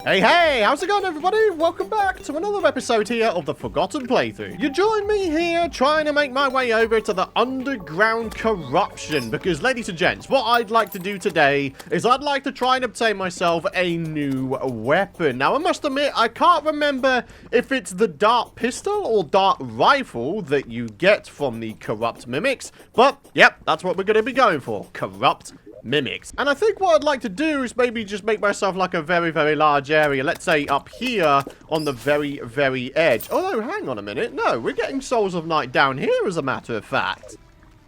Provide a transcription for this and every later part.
Hey, how's it going everybody? Welcome back to another episode here of the Forgotten playthrough. You join me here trying to make my way over to the underground corruption because, ladies and gents, what I'd like to do today is I'd like to try and obtain myself a new weapon. Now, I must admit, I can't remember if it's the dart pistol or dart rifle that you get from the corrupt mimics, but yep, that's what we're going to be going for. Corrupt mimics. And I think what I'd like to do is maybe just make myself like a very large area. Let's say up here on the very edge. Although, hang on a minute. No, we're getting Souls of Night down here as a matter of fact.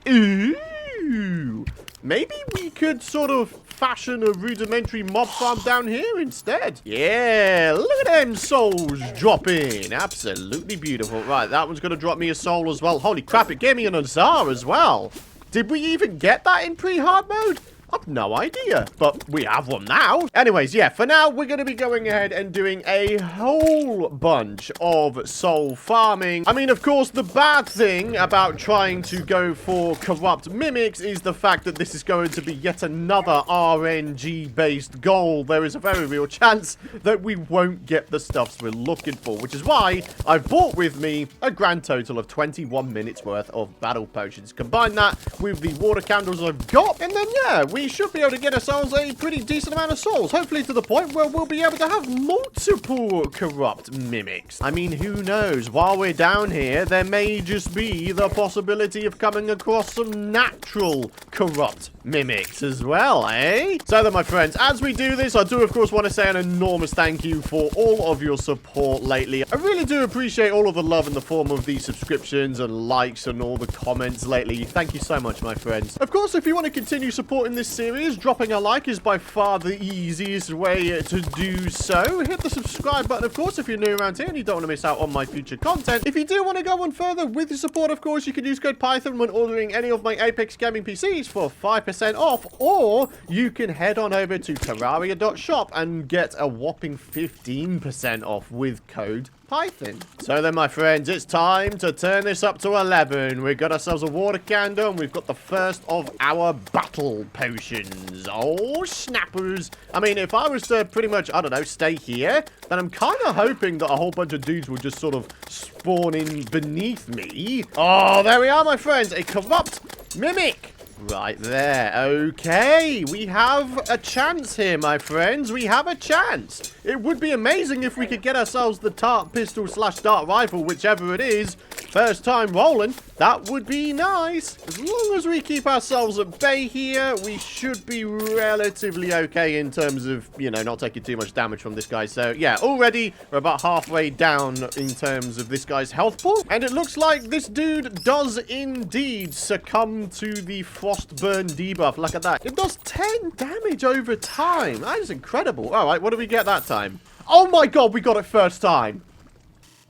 Ooh. Maybe we could sort of fashion a rudimentary mob farm down here instead. Yeah, look at them souls dropping. Absolutely beautiful. Right, that one's going to drop me a soul as well. Holy crap, it gave me an Azar as well. Did we even get that in pre-hard mode? I've no idea, but we have one now. Anyways, yeah, for now, we're going to be going ahead and doing a whole bunch of soul farming. I mean, of course, the bad thing about trying to go for corrupt mimics is the fact that this is going to be yet another RNG-based goal. There is a very real chance that we won't get the stuffs we're looking for, which is why I've brought with me a grand total of 21 minutes worth of battle potions. Combine that with the water candles I've got, and then, yeah, we should be able to get ourselves a pretty decent amount of souls. Hopefully to the point where we'll be able to have multiple corrupt mimics. I mean, who knows? While we're down here, there may just be the possibility of coming across some natural corrupt mimics as well, eh? So then, my friends, as we do this, I do, of course, want to say an enormous thank you for all of your support lately. I really do appreciate all of the love in the form of the subscriptions and likes and all the comments lately. Thank you so much, my friends. Of course, if you want to continue supporting this series, dropping a like is by far the easiest way to do so. Hit the subscribe button, of course, if you're new around here and you don't want to miss out on my future content. If you do want to go on further with your support, of course, you can use code Python when ordering any of my Apex Gaming PCs for 5% off, or you can head on over to Terraria.shop and get a whopping 15% off with code Python. So then, my friends, it's time to turn this up to 11. We've got ourselves a water candle, and we've got the first of our battle potions. Oh, snappers. I mean, if I was to pretty much, I don't know, stay here, then I'm kind of hoping that a whole bunch of dudes would just sort of spawn in beneath me. Oh, there we are, my friends. A corrupt mimic. Right there. Okay, we have a chance here, my friends. We have a chance. It would be amazing if we could get ourselves the dart pistol / dart rifle, whichever it is. First time rolling. That would be nice. As long as we keep ourselves at bay here, we should be relatively okay in terms of, you know, not taking too much damage from this guy. So, yeah, already we're about halfway down in terms of this guy's health pool. And it looks like this dude does indeed succumb to the Frostburn debuff. Look at that. It does 10 damage over time. That is incredible. All right, what did we get that time? Oh my god, we got it first time.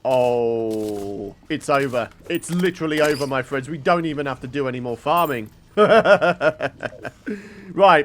Oh, it's over. It's literally over, my friends. We don't even have to do any more farming. Right,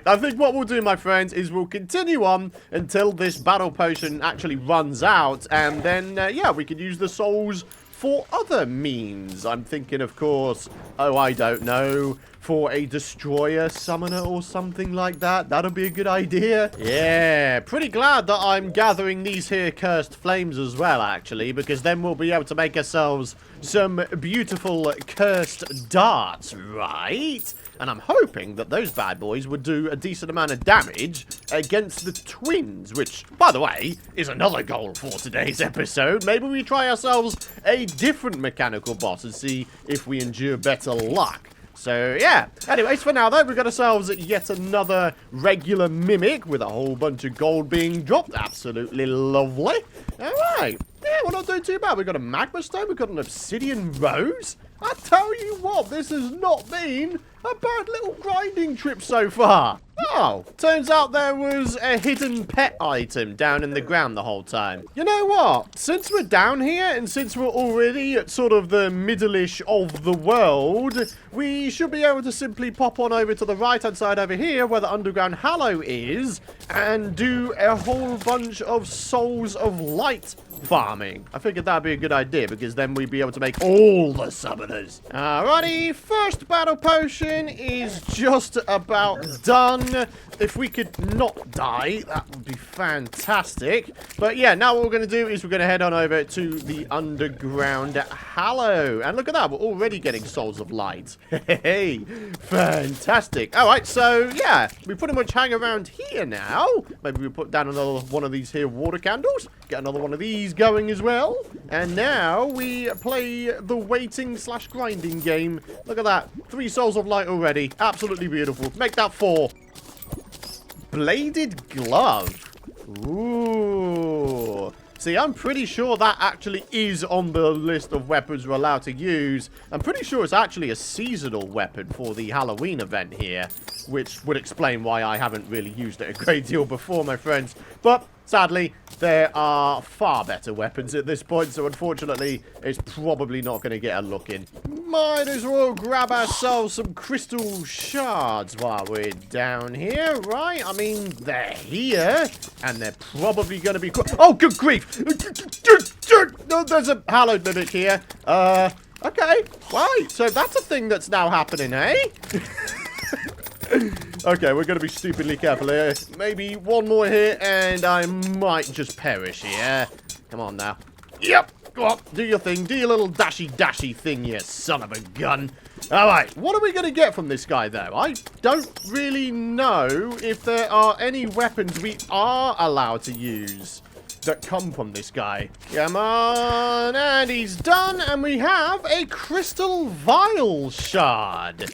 I think what we'll do, my friends, is we'll continue on until this battle potion actually runs out. And then, yeah, we can use the souls for other means. I'm thinking, of course, oh, I don't know, for a destroyer summoner or something like that. That'll be a good idea. Yeah, pretty glad that I'm gathering these here cursed flames as well, actually, because then we'll be able to make ourselves some beautiful cursed darts, right? And I'm hoping that those bad boys would do a decent amount of damage against the twins, which, by the way, is another goal for today's episode. Maybe we try ourselves a different mechanical boss and see if we endure better luck. So, yeah. Anyways, for now, though, we've got ourselves yet another regular mimic with a whole bunch of gold being dropped. Absolutely lovely. All right. Yeah, we're not doing too bad. We've got a magma stone. We've got an obsidian rose. I tell you what, this has not been a bad little grinding trip so far. Oh, turns out there was a hidden pet item down in the ground the whole time. You know what? Since we're down here and since we're already at sort of the middle-ish of the world, we should be able to simply pop on over to the right-hand side over here where the underground hallow is and do a whole bunch of souls of light farming. I figured that'd be a good idea because then we'd be able to make all the summoners. Alrighty, first battle potion is just about done. If we could not die, that would be fantastic. But yeah, now what we're going to do is we're going to head on over to the underground Hallow. And look at that, we're already getting Souls of Light. Hey, fantastic. Alright, so yeah, we pretty much hang around here now. Maybe we put down another one of these here water candles. Get another one of these going as well. And now we play the waiting / grinding game. Look at that, 3 Souls of Light already. Absolutely beautiful. Make that 4. Bladed glove. Ooh. See, I'm pretty sure that actually is on the list of weapons we're allowed to use. I'm pretty sure it's actually a seasonal weapon for the Halloween event here, which would explain why I haven't really used it a great deal before, my friends. But sadly, there are far better weapons at this point, so unfortunately, it's probably not going to get a look in. Might as well grab ourselves some crystal shards while we're down here, right? I mean, they're here, and they're probably going to be... Oh, good grief! No, there's a hallowed mimic here. Okay, right, so that's a thing that's now happening, eh? Okay, we're going to be stupidly careful here. Maybe one more here, and I might just perish here. Come on now. Yep. Go on. Do your thing. Do your little dashy thing, you son of a gun. Alright, what are we going to get from this guy, though? I don't really know if there are any weapons we are allowed to use that come from this guy. Come on. And he's done, and we have a crystal vial shard.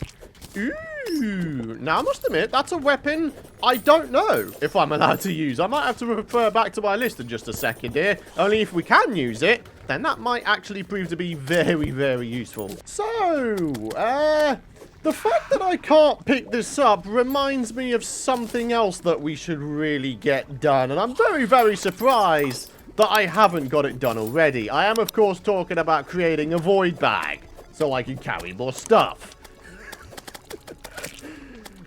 Ooh, now I must admit, that's a weapon I don't know if I'm allowed to use. I might have to refer back to my list in just a second here. Only if we can use it, then that might actually prove to be very, very useful. So, the fact that I can't pick this up reminds me of something else that we should really get done. And I'm very, very surprised that I haven't got it done already. I am, of course, talking about creating a void bag so I can carry more stuff.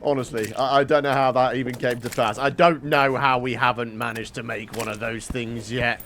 Honestly, I don't know how that even came to pass. I don't know how we haven't managed to make one of those things yet.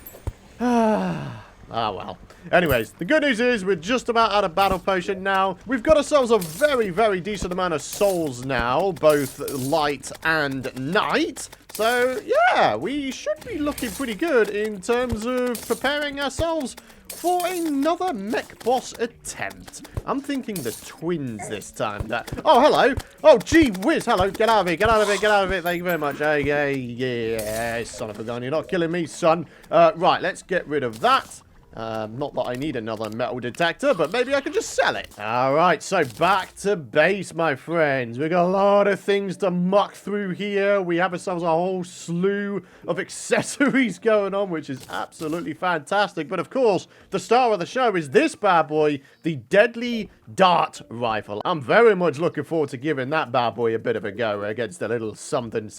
Ah, well. Anyways, the good news is we're just about out of battle potion now. We've got ourselves a very, very decent amount of souls now, both light and night. So, yeah, we should be looking pretty good in terms of preparing ourselves for another mech boss attempt. I'm thinking the twins this time. Oh, hello. Oh, gee whiz. Hello. Get out of here. Get out of here. Get out of here. Thank you very much. Hey, yeah, son of a gun. You're not killing me, son. Right, let's get rid of that. Not that I need another metal detector, but maybe I can just sell it. Alright, so back to base, my friends. We've got a lot of things to muck through here. We have ourselves a whole slew of accessories going on, which is absolutely fantastic. But of course, the star of the show is this bad boy, the deadly dart rifle. I'm very much looking forward to giving that bad boy a bit of a go against a little something.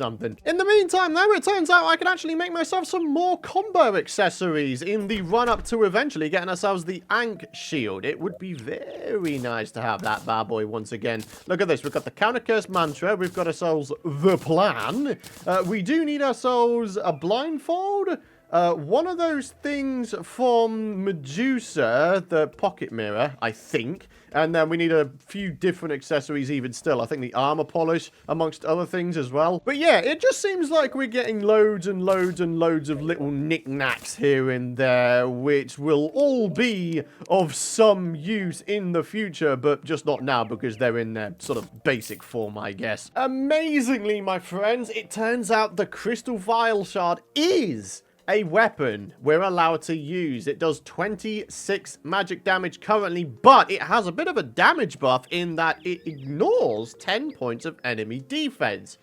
In the meantime, though, it turns out I can actually make myself some more combo accessories in the run-up to eventually getting ourselves the Ankh shield. It would be very nice to have that bad boy once again. Look at this. We've got the counter curse mantra. We've got ourselves the plan. We do need ourselves a blindfold. One of those things from Medusa, the pocket mirror, I think. And then we need a few different accessories even still. I think the armor polish, amongst other things as well. But yeah, it just seems like we're getting loads and loads and loads of little knickknacks here and there, which will all be of some use in the future, but just not now because they're in their sort of basic form, I guess. Amazingly, my friends, it turns out the crystal vial shard is a weapon we're allowed to use. It does 26 magic damage currently, but it has a bit of a damage buff in that it ignores 10 points of enemy defense.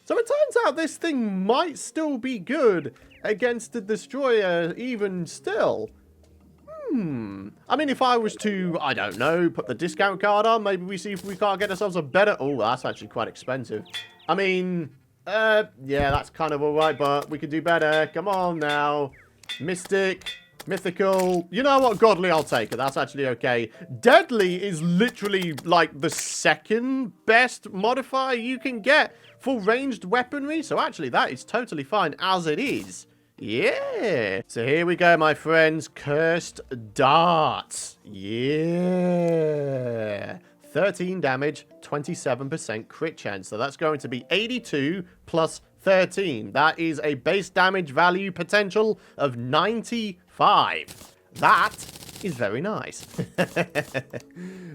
So it turns out this thing might still be good against the destroyer even still. I mean, if I was to, I don't know, put the discount card on, maybe we see if we can't get ourselves a better... Oh, that's actually quite expensive. I mean... yeah, that's kind of alright, but we could do better. Come on now. Mystic, mythical. You know what? Godly, I'll take it. That's actually okay. Deadly is literally like the second best modifier you can get for ranged weaponry. So actually, that is totally fine as it is. Yeah. So here we go, my friends. Cursed darts. Yeah. 13 damage, 27% crit chance. So that's going to be 82 plus 13. That is a base damage value potential of 95. That is very nice.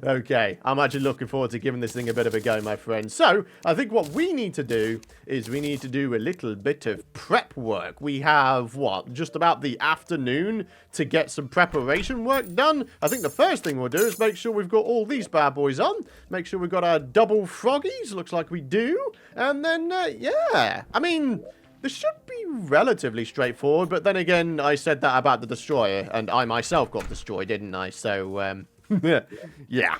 Okay, I'm actually looking forward to giving this thing a bit of a go, my friends. So, I think what we need to do is we need to do a little bit of prep work. We have, what, just about the afternoon to get some preparation work done. I think the first thing we'll do is make sure we've got all these bad boys on. Make sure we've got our double froggies. Looks like we do. And then, yeah. I mean, this should be relatively straightforward, but then again, I said that about the destroyer, and I myself got destroyed, didn't I? So, yeah.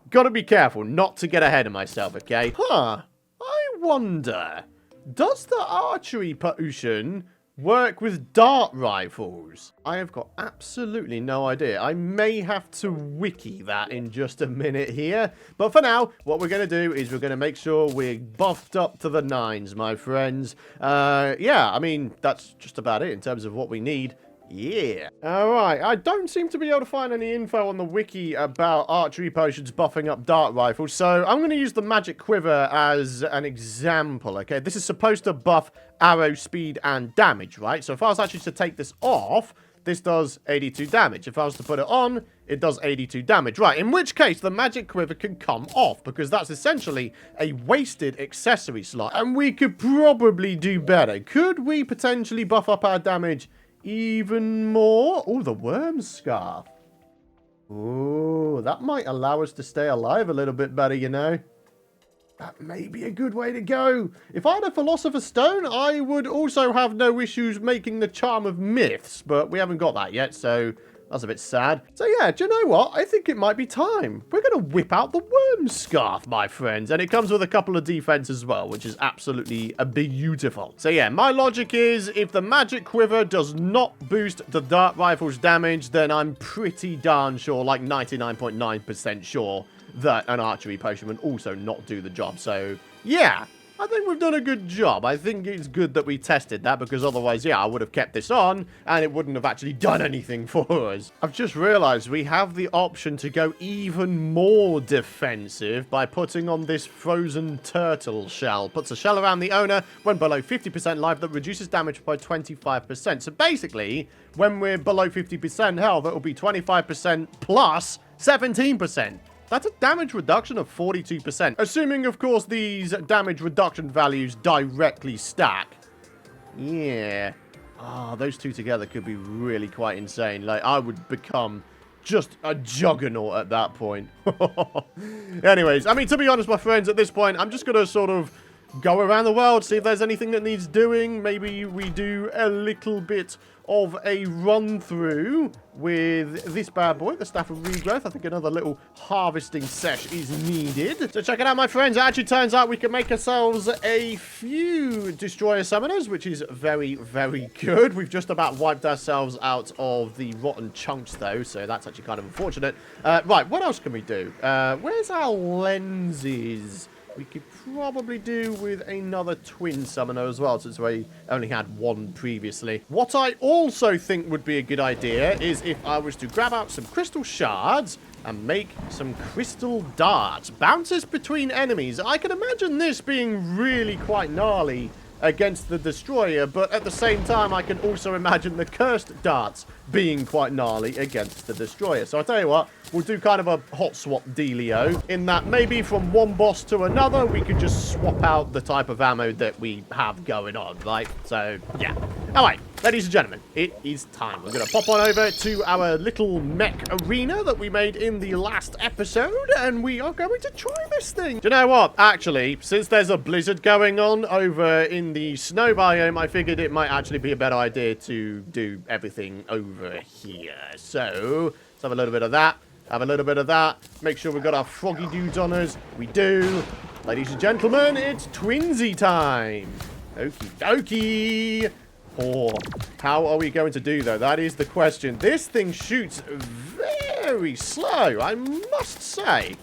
Gotta be careful not to get ahead of myself, okay? Huh. I wonder, does the archery potion work with dart rifles? I have got absolutely no idea. I may have to wiki that in just a minute here. But for now, what we're going to do is we're going to make sure we're buffed up to the nines, my friends. Yeah, I mean, that's just about it in terms of what we need. Yeah. Alright, I don't seem to be able to find any info on the wiki about archery potions buffing up dart rifles, so I'm going to use the magic quiver as an example, okay? This is supposed to buff arrow speed and damage, right? So if I was actually to take this off, this does 82 damage. If I was to put it on, it does 82 damage. Right, in which case the magic quiver can come off, because that's essentially a wasted accessory slot, and we could probably do better. Could we potentially buff up our damage even more? Oh, the worm scarf. Oh, that might allow us to stay alive a little bit better, you know. That may be a good way to go. If I had a Philosopher's Stone, I would also have no issues making the Charm of Myths, but we haven't got that yet, so that's a bit sad. So yeah, do you know what? I think it might be time. We're going to whip out the worm scarf, my friends. And it comes with a couple of defense as well, which is absolutely beautiful. So yeah, my logic is if the magic quiver does not boost the dart rifle's damage, then I'm pretty darn sure, like 99.9% sure, that an archery potion would also not do the job. So yeah, I think we've done a good job. I think it's good that we tested that, because otherwise, yeah, I would have kept this on and it wouldn't have actually done anything for us. I've just realized we have the option to go even more defensive by putting on this frozen turtle shell. Puts a shell around the owner when below 50% life that reduces damage by 25%. So basically, when we're below 50% health, it will be 25% plus 17%. That's a damage reduction of 42%. Assuming, of course, these damage reduction values directly stack. Yeah. Ah, those two together could be really quite insane. Like, I would become just a juggernaut at that point. Anyways, I mean, to be honest, my friends, at this point, I'm just going to sort of go around the world, see if there's anything that needs doing. Maybe we do a little bit of a run through with this bad boy, the Staff of Regrowth. I think another little harvesting sesh is needed. So check it out, my friends. It actually turns out we can make ourselves a few Destroyer Summoners, which is very, very good. We've just about wiped ourselves out of the rotten chunks, though, so that's actually kind of unfortunate. Right, what else can we do? Where's our lenses? We could probably do with another twin summoner as well, since we only had one previously. What I also think would be a good idea is if I was to grab out some crystal shards and make some crystal darts. Bounces between enemies. I can imagine this being really quite gnarly against the destroyer, but at the same time I can also imagine the cursed darts being quite gnarly against the destroyer. So I'll tell you what, we'll do kind of a hot swap dealio, in that maybe from one boss to another we could just swap out the type of ammo that we have going on, right? So yeah. Alright, ladies and gentlemen, it is time. We're going to pop on over to our little mech arena that we made in the last episode, and we are going to try this thing. Do you know what? Actually, since there's a blizzard going on over in the snow biome, I figured it might actually be a better idea to do everything over here. So, let's have a little bit of that. Have a little bit of that. Make sure we've got our froggy dudes on us. We do. Ladies and gentlemen, it's twinsy time. Okie dokie. Oh, how are we going to do, though? That is the question. This thing shoots very slow, I must say.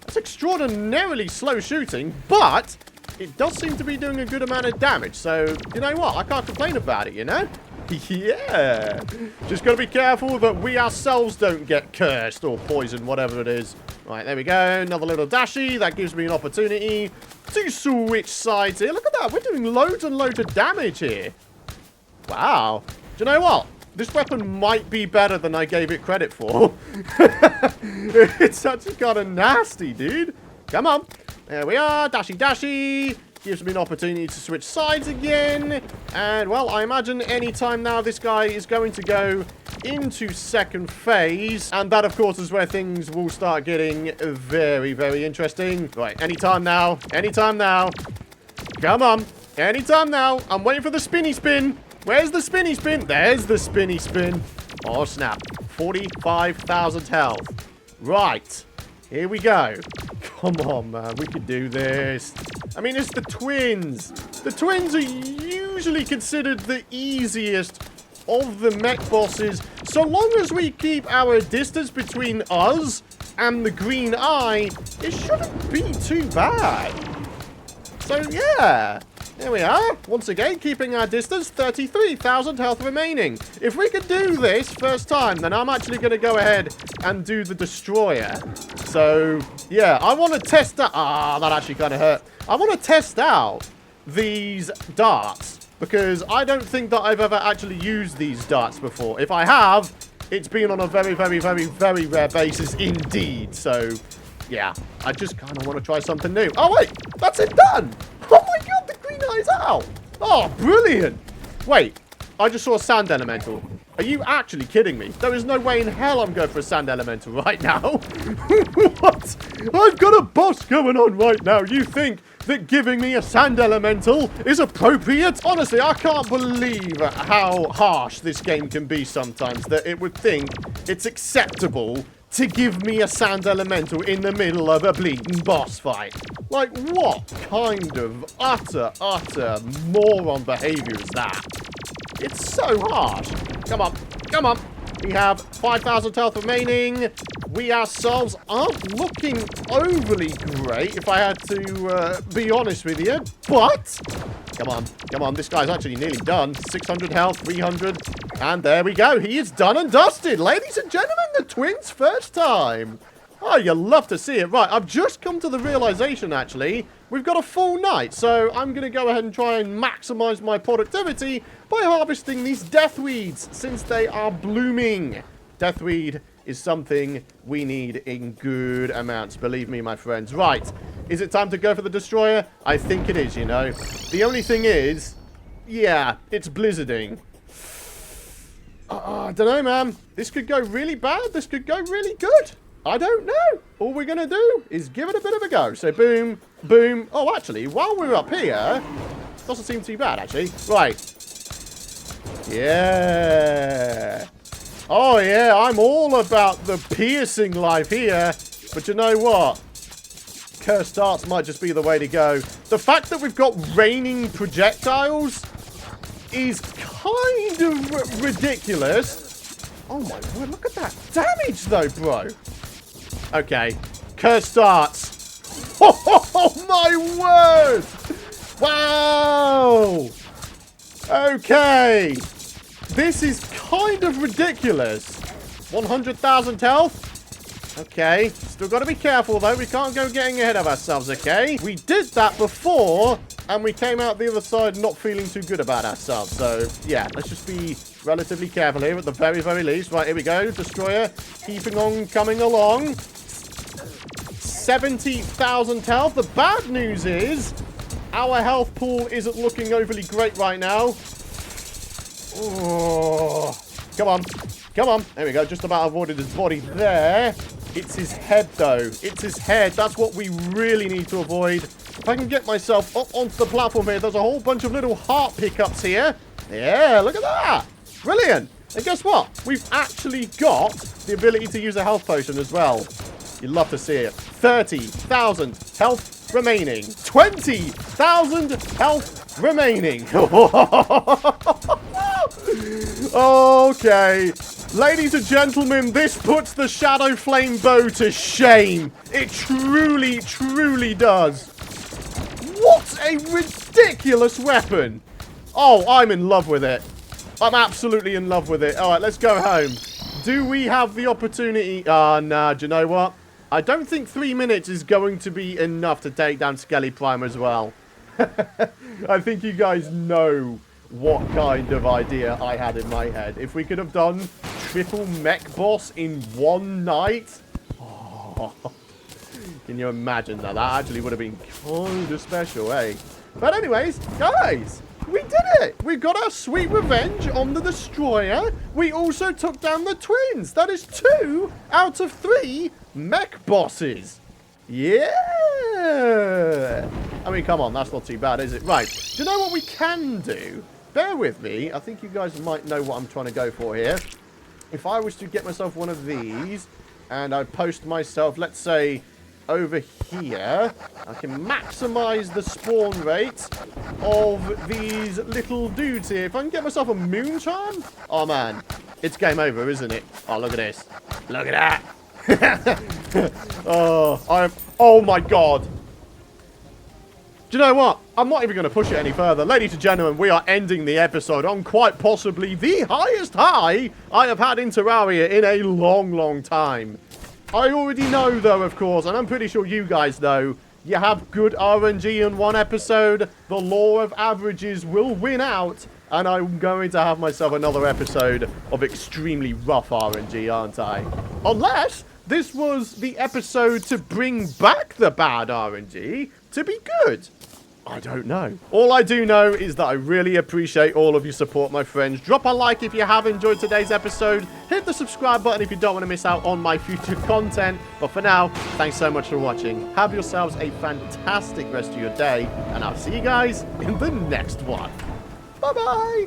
That's extraordinarily slow shooting, but it does seem to be doing a good amount of damage. So, you know what? I can't complain about it, you know? Yeah. Just got to be careful that we ourselves don't get cursed or poisoned, whatever it is. Right, there we go. Another little dashy. That gives me an opportunity to switch sides here. Look at that. We're doing loads and loads of damage here. Wow. Do you know what? This weapon might be better than I gave it credit for. It's actually kind of nasty, dude. Come on. There we are. Dashy, dashy. Gives me an opportunity to switch sides again. And, well, I imagine any time now this guy is going to go into second phase. And that, of course, is where things will start getting very, very interesting. Right, anytime now. Anytime now. Come on. Anytime now. I'm waiting for the spinny spin. Where's the spinny spin? There's the spinny spin. Oh, snap. 45,000 health. Right. Here we go. Come on, man. We can do this. I mean, it's the twins. The twins are usually considered the easiest of the mech bosses. So long as we keep our distance between us and the green eye, it shouldn't be too bad. So, yeah. There we are. Once again, keeping our distance, 33,000 health remaining. If we can do this first time, then I'm actually going to go ahead and do the destroyer. So, yeah, I want to test that. Ah, that actually kind of hurt. I want to test out these darts because I don't think that I've ever actually used these darts before. If I have, it's been on a very, very, very, very rare basis indeed. So, yeah, I just kind of want to try something new. Oh, wait, that's it done. Oh, my God, the green eye's out. Oh, brilliant. Wait, I just saw a sand elemental. Are you actually kidding me? There is no way in hell I'm going for a sand elemental right now. What? I've got a boss going on right now. You think that giving me a sand elemental is appropriate? Honestly, I can't believe how harsh this game can be sometimes, that it would think it's acceptable to give me a sand elemental in the middle of a bleeding boss fight. Like, what kind of utter moron behavior is that? It's so harsh. Come on. Come on. We have 5,000 health remaining. We ourselves aren't looking overly great, if I had to be honest with you. But, come on. Come on. This guy's actually nearly done. 600 health, 300. And there we go. He is done and dusted. Ladies and gentlemen, the twins' first time. Oh, you love to see it. Right, I've just come to the realization, actually, we've got a full night. So I'm going to go ahead and try and maximize my productivity by harvesting these deathweeds, since they are blooming. Deathweed is something we need in good amounts, believe me, my friends. Right, is it time to go for the destroyer? I think it is, you know. The only thing is, yeah, it's blizzarding. I don't know, man. This could go really bad. This could go really good. I don't know. All we're going to do is give it a bit of a go. So, boom, boom. Oh, actually, while we're up here, doesn't seem too bad, actually. Right. Yeah. Oh, yeah, I'm all about the piercing life here. But you know what? Cursed darts might just be the way to go. The fact that we've got raining projectiles is kind of ridiculous. Oh, my word. Look at that damage, though, bro. Okay. Cursed darts. Oh, my word. Wow. Okay. This is kind of ridiculous. 100,000 health. Okay. Still got to be careful, though. We can't go getting ahead of ourselves, okay? We did that before, and we came out the other side not feeling too good about ourselves. So, yeah. Let's just be relatively careful here at the very, very least. Right, here we go. Destroyer keeping on coming along. 70,000 health. The bad news is our health pool isn't looking overly great right now. Oh, come on. Come on. There we go. Just about avoided his body there. It's his head, though. It's his head. That's what we really need to avoid. If I can get myself up onto the platform here, there's a whole bunch of little heart pickups here. Yeah, look at that. Brilliant. And guess what? We've actually got the ability to use a health potion as well. You'd love to see it. 30,000 health remaining. 20,000 health remaining. Okay. Ladies and gentlemen, this puts the Shadow Flame bow to shame. It truly, truly does. What a ridiculous weapon. Oh, I'm in love with it. I'm absolutely in love with it. All right, let's go home. Do we have the opportunity? Nah, do you know what? I don't think 3 minutes is going to be enough to take down Skelly Prime as well. I think you guys know what kind of idea I had in my head. If we could have done triple mech boss in one night. Oh, can you imagine that? That actually would have been kind of special, eh? But anyways, guys, we did it. We got our sweet revenge on the Destroyer. We also took down the twins. That is 2 out of 3 mech bosses. Yeah. I mean, come on. That's not too bad, is it? Right. Do you know what we can do? Bear with me. I think you guys might know what I'm trying to go for here. If I was to get myself one of these and I post myself, let's say, over here, I can maximize the spawn rate of these little dudes here. If I can get myself a moon charm, oh man, it's game over, isn't it? Oh, look at this. Look at that. Oh my god. Do you know what? I'm not even going to push it any further. Ladies and gentlemen, we are ending the episode on quite possibly the highest high I have had in Terraria in a long, long time. I already know, though, of course, and I'm pretty sure you guys know, you have good RNG in one episode, the law of averages will win out, and I'm going to have myself another episode of extremely rough RNG, aren't I? Unless this was the episode to bring back the bad RNG to be good. I don't know. All I do know is that I really appreciate all of your support, my friends. Drop a like if you have enjoyed today's episode. Hit the subscribe button if you don't want to miss out on my future content. But for now, thanks so much for watching. Have yourselves a fantastic rest of your day, and I'll see you guys in the next one. Bye-bye.